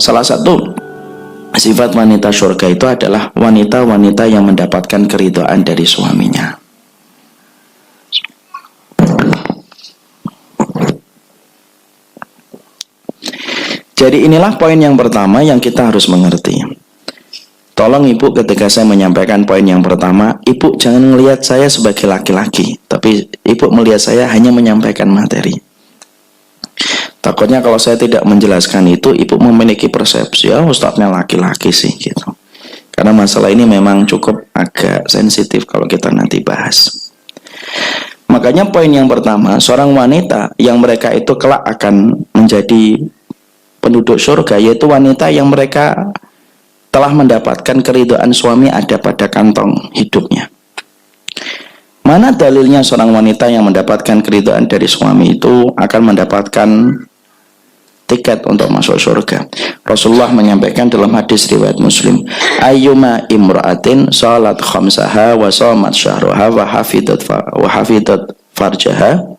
Salah satu sifat wanita surga itu adalah wanita-wanita yang mendapatkan keridhaan dari suaminya. Jadi inilah poin yang pertama yang kita harus mengerti. Tolong ibu, ketika saya menyampaikan poin yang pertama, ibu jangan melihat saya sebagai laki-laki, tapi ibu melihat saya hanya menyampaikan materi. Takutnya kalau saya tidak menjelaskan itu, ibu memiliki persepsi, ya ustadznya laki-laki sih gitu. Karena masalah ini memang cukup agak sensitif kalau kita nanti bahas. Makanya poin yang pertama, seorang wanita yang mereka itu kelak akan menjadi penduduk surga, yaitu wanita yang mereka telah mendapatkan keridhaan suami ada pada kantong hidupnya. Mana dalilnya seorang wanita yang mendapatkan keridhaan dari suami itu akan mendapatkan tiket untuk masuk surga? Rasulullah menyampaikan dalam hadis riwayat Muslim, ayyuma imra'atin salat khamsaha wa shamat syahraha wa hafidat farjaha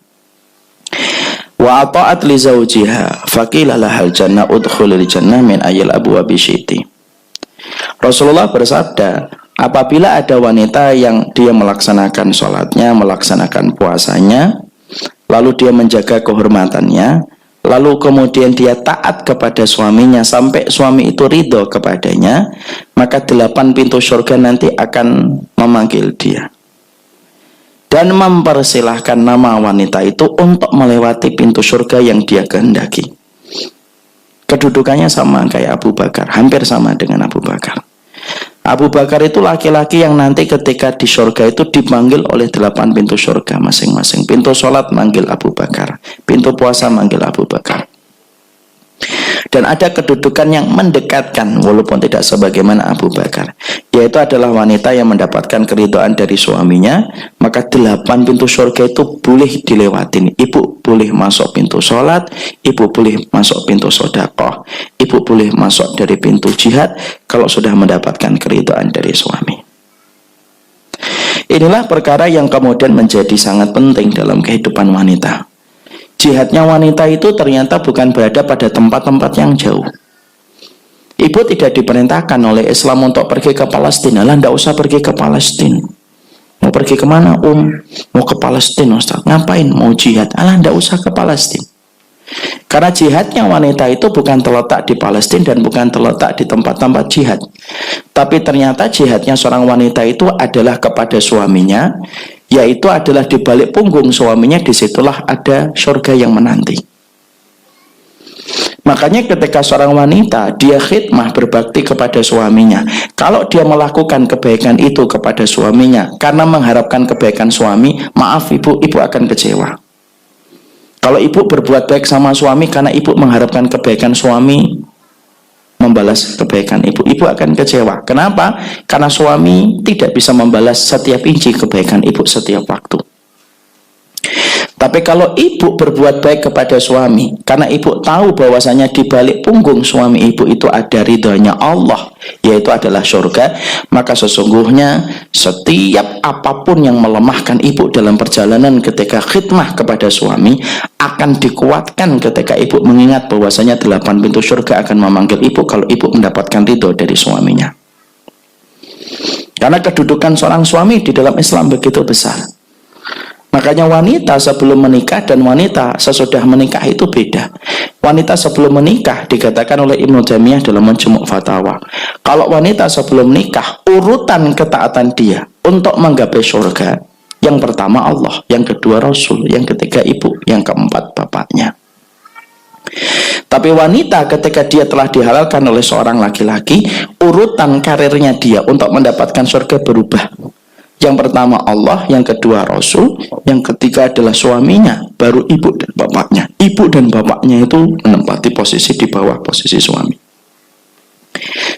wa ata'at li zawjiha faqila lahal jannah udkhulil jannah min ayyil abwabi syi'ti. Rasulullah bersabda, apabila ada wanita yang dia melaksanakan sholatnya, melaksanakan puasanya, lalu dia menjaga kehormatannya, lalu kemudian dia taat kepada suaminya sampai suami itu ridho kepadanya, maka 8 pintu surga nanti akan memanggil dia dan mempersilahkan nama wanita itu untuk melewati pintu surga yang dia kehendaki. Kedudukannya sama kayak Abu Bakar, hampir sama dengan Abu Bakar. Abu Bakar itu laki-laki yang nanti ketika di surga itu dipanggil oleh 8 pintu surga masing-masing. Pintu sholat manggil Abu Bakar, pintu puasa manggil Abu Bakar. Dan ada kedudukan yang mendekatkan walaupun tidak sebagaimana Abu Bakar, yaitu adalah wanita yang mendapatkan keridhaan dari suaminya, maka 8 pintu surga itu boleh dilewatin. Ibu boleh masuk pintu sholat, ibu boleh masuk pintu sedekah, ibu boleh masuk dari pintu jihad kalau sudah mendapatkan keridhaan dari suami. Inilah perkara yang kemudian menjadi sangat penting dalam kehidupan wanita. Jihadnya wanita itu ternyata bukan berada pada tempat-tempat yang jauh. Ibu tidak diperintahkan oleh Islam untuk pergi ke Palestina. Lah, tidak usah pergi ke Palestina. Mau pergi kemana? Mau ke Palestina, Ustaz. Ngapain? Mau jihad. Alah, tidak usah ke Palestina. Karena jihadnya wanita itu bukan terletak di Palestina dan bukan terletak di tempat-tempat jihad. Tapi ternyata jihadnya seorang wanita itu adalah kepada suaminya, yaitu adalah di balik punggung suaminya, disitulah ada surga yang menanti. Makanya ketika seorang wanita dia khidmah berbakti kepada suaminya, kalau dia melakukan kebaikan itu kepada suaminya karena mengharapkan kebaikan suami, maaf ibu akan kecewa. Kalau ibu berbuat baik sama suami karena ibu mengharapkan kebaikan suami membalas kebaikan ibu akan kecewa. Kenapa? Karena suami tidak bisa membalas setiap inci kebaikan ibu setiap waktu. Tapi kalau ibu berbuat baik kepada suami karena ibu tahu bahwasanya di balik punggung suami ibu itu ada ridhonya Allah, yaitu adalah surga, maka sesungguhnya setiap apapun yang melemahkan ibu dalam perjalanan ketika khidmah kepada suami akan dikuatkan ketika ibu mengingat bahwasanya 8 pintu surga akan memanggil ibu kalau ibu mendapatkan ridho dari suaminya. Karena kedudukan seorang suami di dalam Islam begitu besar. Makanya wanita sebelum menikah dan wanita sesudah menikah itu beda. Wanita sebelum menikah dikatakan oleh Ibnu Taimiyah dalam Majmu' Fatawa, kalau wanita sebelum menikah, urutan ketaatan dia untuk menggapai surga, yang pertama Allah, yang kedua Rasul, yang ketiga ibu, yang keempat bapaknya. Tapi wanita ketika dia telah dihalalkan oleh seorang laki-laki, urutan karirnya dia untuk mendapatkan surga berubah. Yang pertama Allah, yang kedua Rasul, yang ketiga adalah suaminya, baru ibu dan bapaknya. Ibu dan bapaknya itu menempati posisi di bawah posisi suami.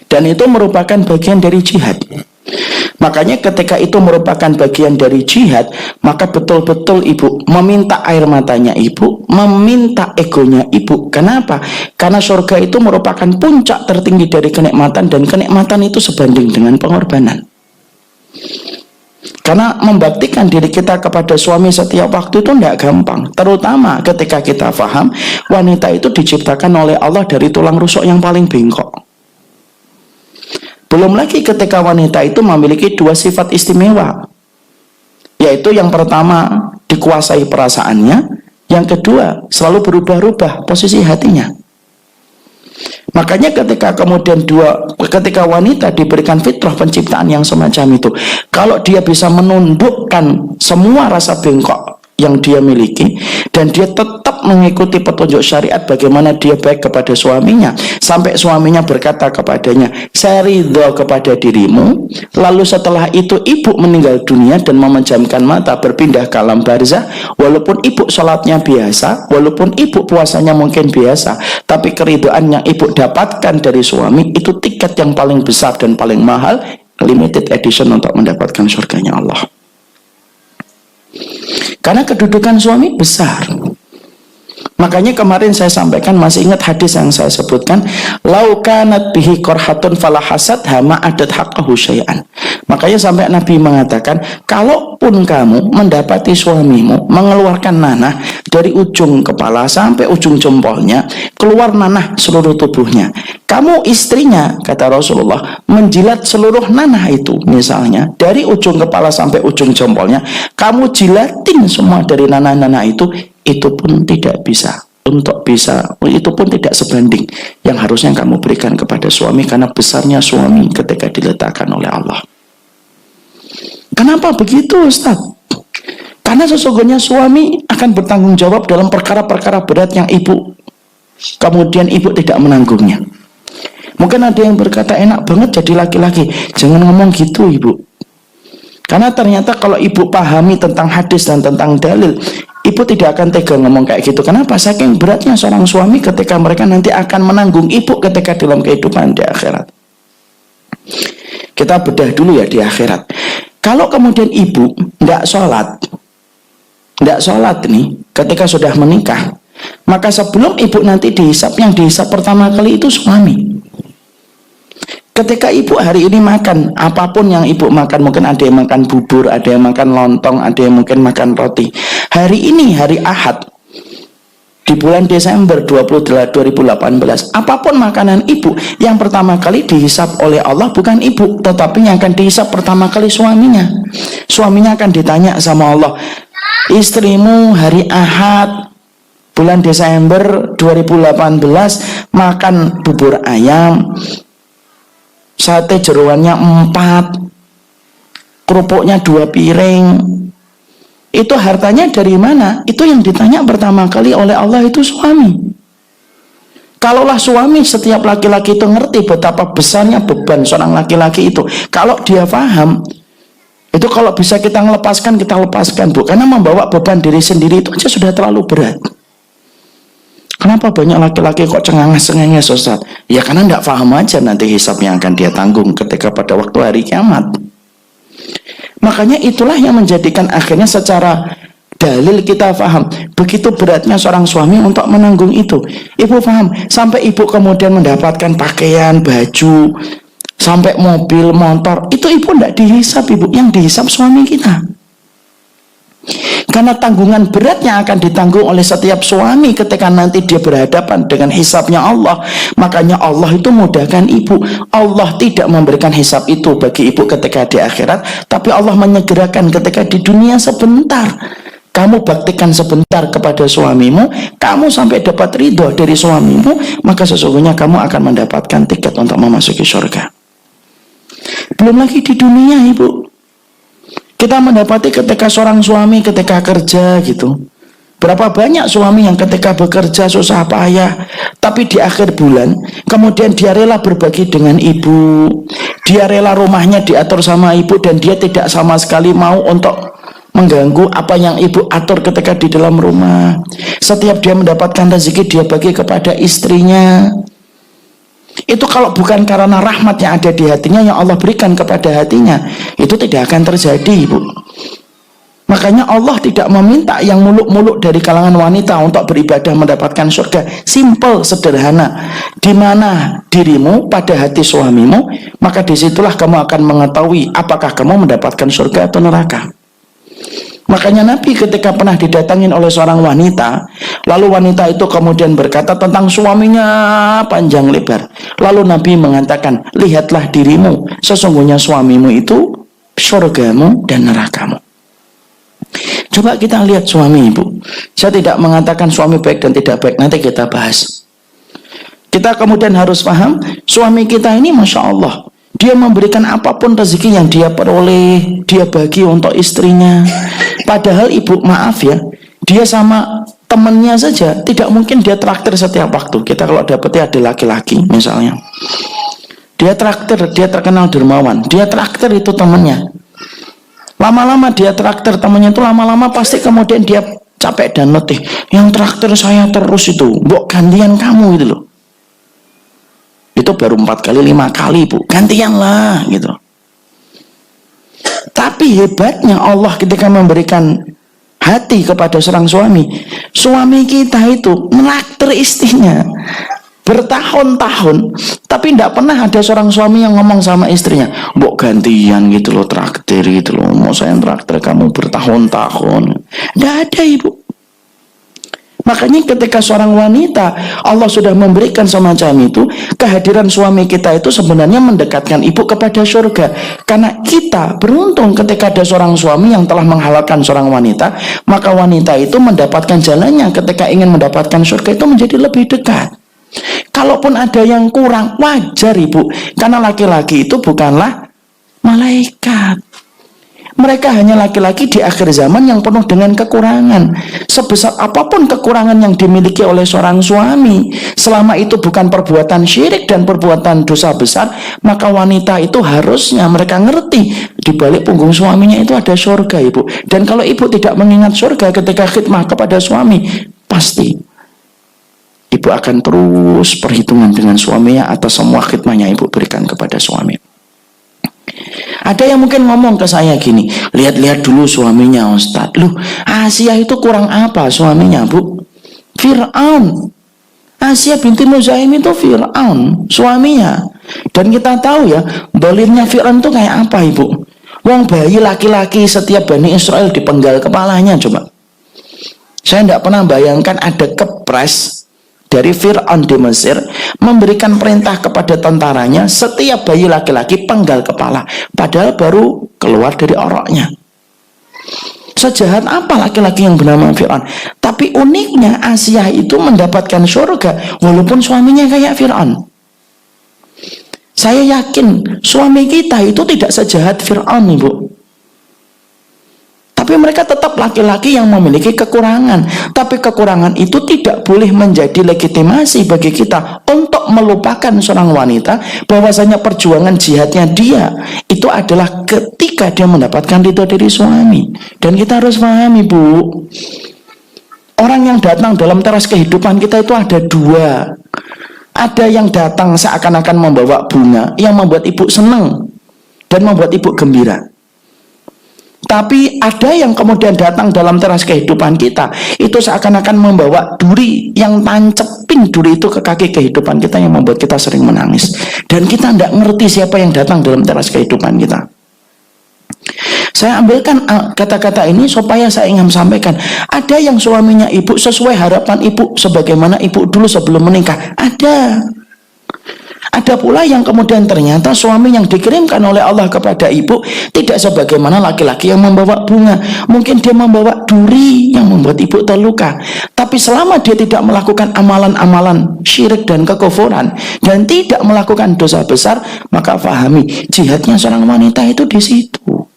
Dan itu merupakan bagian dari jihad. Makanya ketika itu merupakan bagian dari jihad, maka betul-betul ibu meminta air matanya ibu, meminta egonya ibu. Kenapa? Karena surga itu merupakan puncak tertinggi dari kenikmatan, dan kenikmatan itu sebanding dengan pengorbanan. Karena membaktikan diri kita kepada suami setiap waktu itu tidak gampang. Terutama ketika kita paham wanita itu diciptakan oleh Allah dari tulang rusuk yang paling bengkok. Belum lagi ketika wanita itu memiliki dua sifat istimewa, yaitu yang pertama dikuasai perasaannya, yang kedua selalu berubah-ubah posisi hatinya. Makanya ketika wanita diberikan fitrah penciptaan yang semacam itu, kalau dia bisa menundukkan semua rasa bengkok yang dia miliki dan dia tetap mengikuti petunjuk syariat bagaimana dia baik kepada suaminya, sampai suaminya berkata kepadanya, saya ridho kepada dirimu, lalu setelah itu ibu meninggal dunia dan memejamkan mata berpindah ke alam barzah, walaupun ibu sholatnya biasa, walaupun ibu puasanya mungkin biasa, tapi keridhaan yang ibu dapatkan dari suami itu tiket yang paling besar dan paling mahal, limited edition untuk mendapatkan surganya Allah. Karena kedudukan suami besar. Makanya kemarin saya sampaikan, masih ingat hadis yang saya sebutkan, lau kanat bihi qarhatun fala hasad hama adat haqqahu syai'an. Makanya sampai Nabi mengatakan, kalaupun kamu mendapati suamimu mengeluarkan nanah dari ujung kepala sampai ujung jempolnya, keluar nanah seluruh tubuhnya, kamu istrinya, kata Rasulullah, menjilat seluruh nanah itu, misalnya dari ujung kepala sampai ujung jempolnya, kamu jilatin semua dari nanah-nanah itu pun tidak bisa. Itu pun tidak sebanding yang harusnya kamu berikan kepada suami, karena besarnya suami ketika diletakkan oleh Allah. Kenapa begitu, Ustaz? Karena sesungguhnya suami akan bertanggung jawab dalam perkara-perkara berat yang kemudian ibu tidak menanggungnya. Mungkin ada yang berkata, enak banget jadi laki-laki. Jangan ngomong gitu, ibu. Karena ternyata kalau ibu pahami tentang hadis dan tentang dalil, ibu tidak akan tega ngomong kayak gitu. Kenapa? Saking beratnya seorang suami ketika mereka nanti akan menanggung ibu ketika dalam kehidupan di akhirat. Kita bedah dulu ya di akhirat. Kalau kemudian ibu nggak sholat nih ketika sudah menikah, maka sebelum ibu nanti dihisap, yang dihisap pertama kali itu suami. Ketika ibu hari ini makan, apapun yang ibu makan, mungkin ada yang makan bubur, ada yang makan lontong, ada yang mungkin makan roti. Hari ini, hari Ahad, di bulan Desember 2018, apapun makanan ibu, yang pertama kali dihisap oleh Allah bukan ibu, tetapi yang akan dihisap pertama kali suaminya. Suaminya akan ditanya sama Allah, istrimu hari Ahad, bulan Desember 2018, makan bubur ayam, sate jeroannya 4, kerupuknya 2 piring. Itu hartanya dari mana? Itu yang ditanya pertama kali oleh Allah itu suami. Kalaulah suami, setiap laki-laki itu ngerti betapa besarnya beban seorang laki-laki itu, kalau dia paham, itu kalau bisa kita melepaskan, kita lepaskan, Bu. Karena membawa beban diri sendiri itu aja sudah terlalu berat. Kenapa banyak laki-laki kok cenganges-cengenges, Ustaz? Ya karena tidak paham aja nanti hisab yang akan dia tanggung ketika pada waktu hari kiamat. Makanya itulah yang menjadikan akhirnya secara dalil kita paham begitu beratnya seorang suami untuk menanggung itu. Ibu paham, sampai ibu kemudian mendapatkan pakaian, baju, sampai mobil, motor, itu ibu tidak dihisap, ibu, yang dihisap suami kita. Karena tanggungan berat yang akan ditanggung oleh setiap suami ketika nanti dia berhadapan dengan hisabnya Allah. Makanya Allah itu mudahkan ibu. Allah tidak memberikan hisab itu bagi ibu ketika di akhirat, tapi Allah menyegerakan ketika di dunia sebentar. Kamu baktikan sebentar kepada suamimu, kamu sampai dapat ridho dari suamimu, maka sesungguhnya kamu akan mendapatkan tiket untuk memasuki surga. Belum lagi di dunia, ibu. Kita mendapati ketika seorang suami ketika kerja gitu, berapa banyak suami yang ketika bekerja susah payah, tapi di akhir bulan kemudian dia rela berbagi dengan ibu, dia rela rumahnya diatur sama ibu, dan dia tidak sama sekali mau untuk mengganggu apa yang ibu atur ketika di dalam rumah. Setiap dia mendapatkan rezeki, dia bagi kepada istrinya. Itu kalau bukan karena rahmat yang ada di hatinya, yang Allah berikan kepada hatinya, itu tidak akan terjadi, ibu. Makanya Allah tidak meminta yang muluk-muluk dari kalangan wanita untuk beribadah mendapatkan surga. Simple, sederhana. Di mana dirimu pada hati suamimu, maka disitulah kamu akan mengetahui apakah kamu mendapatkan surga atau neraka. Makanya Nabi ketika pernah didatangin oleh seorang wanita, lalu wanita itu kemudian berkata tentang suaminya panjang lebar. Lalu Nabi mengatakan, lihatlah dirimu, sesungguhnya suamimu itu surgamu dan nerakamu. Coba kita lihat suami ibu. Saya tidak mengatakan suami baik dan tidak baik, nanti kita bahas. Kita kemudian harus paham, suami kita ini Masya Allah, dia memberikan apapun rezeki yang dia peroleh, dia bagi untuk istrinya. Padahal ibu maaf ya, dia sama temannya saja, tidak mungkin dia traktir setiap waktu. Kita kalau dapetnya ada laki-laki misalnya, dia traktir, dia terkenal dermawan, dia traktir itu temannya. Lama-lama dia traktir temannya itu, lama-lama pasti kemudian dia capek dan letih. Yang traktir saya terus itu, mbok gantian kamu gitu loh. Itu baru 4 kali 5 kali bu, gantian lah gitu. Tapi hebatnya Allah ketika memberikan hati kepada seorang suami, suami kita itu menraktir istrinya bertahun-tahun, tapi tidak pernah ada seorang suami yang ngomong sama istrinya, mbok gantian gitu loh, traktir gitu loh, mau saya traktir kamu bertahun-tahun. Tidak ada ibu. Makanya ketika seorang wanita Allah sudah memberikan semacam itu, kehadiran suami kita itu sebenarnya mendekatkan ibu kepada surga. Karena kita beruntung ketika ada seorang suami yang telah menghalalkan seorang wanita, maka wanita itu mendapatkan jalannya ketika ingin mendapatkan surga itu menjadi lebih dekat. Kalaupun ada yang kurang, wajar ibu, karena laki-laki itu bukanlah malaikat. Mereka hanya laki-laki di akhir zaman yang penuh dengan kekurangan. Sebesar apapun kekurangan yang dimiliki oleh seorang suami, selama itu bukan perbuatan syirik dan perbuatan dosa besar, maka wanita itu harusnya mereka ngerti di balik punggung suaminya itu ada surga ibu. Dan kalau ibu tidak mengingat surga ketika khidmah kepada suami, pasti ibu akan terus perhitungan dengan suaminya atas semua khidmahnya ibu berikan kepada suami. Ada yang mungkin ngomong ke saya gini, lihat-lihat dulu suaminya Ustadz. Loh, Asia itu kurang apa suaminya bu? Fir'aun. Asia binti Muzaim itu Fir'aun suaminya. Dan kita tahu ya, dolimnya Fir'aun itu kayak apa ibu? Wong bayi laki-laki setiap Bani Israel dipenggal kepalanya coba. Saya tidak pernah bayangkan ada kepres dari Fir'aun di Mesir memberikan perintah kepada tentaranya setiap bayi laki-laki penggal kepala, padahal baru keluar dari oroknya. Sejahat apa laki-laki yang bernama Fir'aun? Tapi uniknya Asia itu mendapatkan surga walaupun suaminya kayak Fir'aun. Saya yakin suami kita itu tidak sejahat Fir'aun ibu. Tapi mereka tetap laki-laki yang memiliki kekurangan. Tapi kekurangan itu tidak boleh menjadi legitimasi bagi kita untuk melupakan seorang wanita bahwasanya perjuangan jihadnya dia itu adalah ketika dia mendapatkan ridho dari suami. Dan kita harus pahami bu, orang yang datang dalam teras kehidupan kita itu ada dua. Ada yang datang seakan-akan membawa bunga yang membuat ibu senang dan membuat ibu gembira. Tapi ada yang kemudian datang dalam teras kehidupan kita itu seakan-akan membawa duri yang tancepin duri itu ke kaki kehidupan kita yang membuat kita sering menangis. Dan kita tidak ngerti siapa yang datang dalam teras kehidupan kita. Saya ambilkan kata-kata ini supaya saya ingin sampaikan. Ada yang suaminya ibu sesuai harapan ibu sebagaimana ibu dulu sebelum menikah. Ada pula yang kemudian ternyata suami yang dikirimkan oleh Allah kepada ibu tidak sebagaimana laki-laki yang membawa bunga. Mungkin dia membawa duri yang membuat ibu terluka. Tapi selama dia tidak melakukan amalan-amalan syirik dan kekufuran dan tidak melakukan dosa besar, maka fahami jihadnya seorang wanita itu di situ.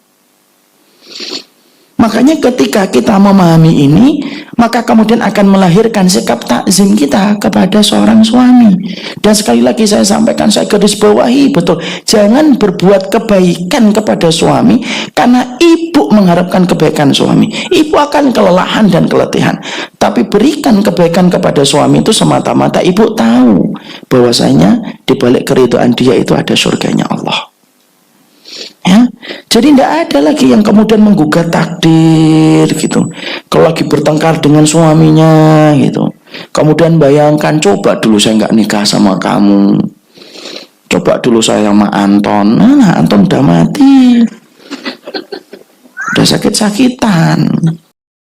Makanya ketika kita memahami ini, maka kemudian akan melahirkan sikap takzim kita kepada seorang suami. Dan sekali lagi saya sampaikan, saya garis bawahi betul, jangan berbuat kebaikan kepada suami karena ibu mengharapkan kebaikan suami. Ibu akan kelelahan dan keletihan. Tapi berikan kebaikan kepada suami itu semata-mata ibu tahu bahwasanya di balik keridhaan dia itu ada surganya Allah. Ya, Jadi tidak ada lagi yang kemudian menggugat takdir gitu. Kalau lagi bertengkar dengan suaminya gitu. Kemudian bayangkan, coba dulu saya nggak nikah sama kamu. Coba dulu saya sama Anton. Nah, Anton udah mati. Udah sakit-sakitan.